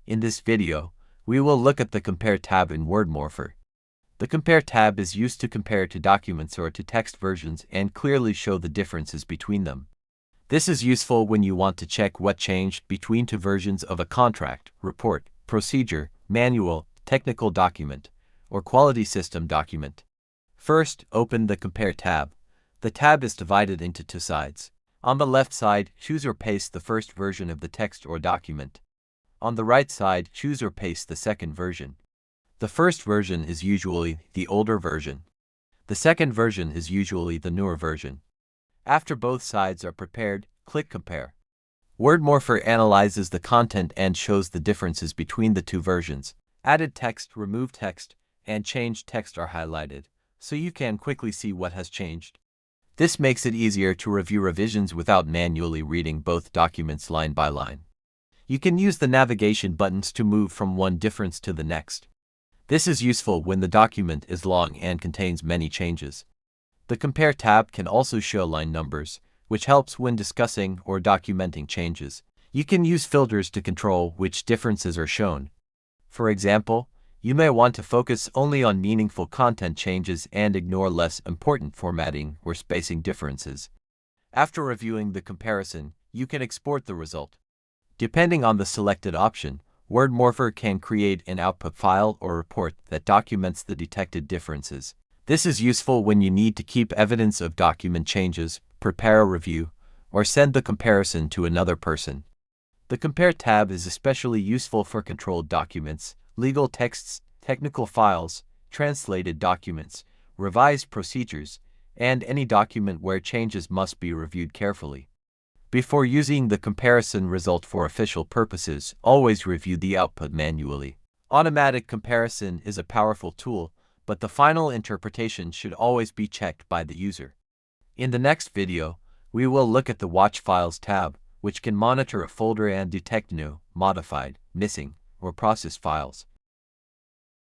In this video, we will look at the Compare tab in WordMorpher. The Compare tab is used to compare two documents or to text versions and clearly show the differences between them. This is useful when you want to check what changed between two versions of a contract, report, procedure, manual, technical document, or quality system document. First, open the Compare tab. The tab is divided into two sides. On the left side, choose or paste the first version of the text or document. On the right side, choose or paste the second version. The first version is usually the older version. The second version is usually the newer version. After both sides are prepared, click Compare. WordMorpher analyzes the content and shows the differences between the two versions. Added text, removed text, and changed text are highlighted, so you can quickly see what has changed. This makes it easier to review revisions without manually reading both documents line by line. You can use the navigation buttons to move from one difference to the next. This is useful when the document is long and contains many changes. The Compare tab can also show line numbers, which helps when discussing or documenting changes. You can use filters to control which differences are shown. For example, you may want to focus only on meaningful content changes and ignore less important formatting or spacing differences. After reviewing the comparison, you can export the result. Depending on the selected option, WordMorpher can create an output file or report that documents the detected differences. This is useful when you need to keep evidence of document changes, prepare a review, or send the comparison to another person. The Compare tab is especially useful for controlled documents, legal texts, technical files, translated documents, revised procedures, and any document where changes must be reviewed carefully. Before using the comparison result for official purposes, always review the output manually. Automatic comparison is a powerful tool, but the final interpretation should always be checked by the user. In the next video, we will look at the Watch Files tab, which can monitor a folder and detect new, modified, missing, or processed files.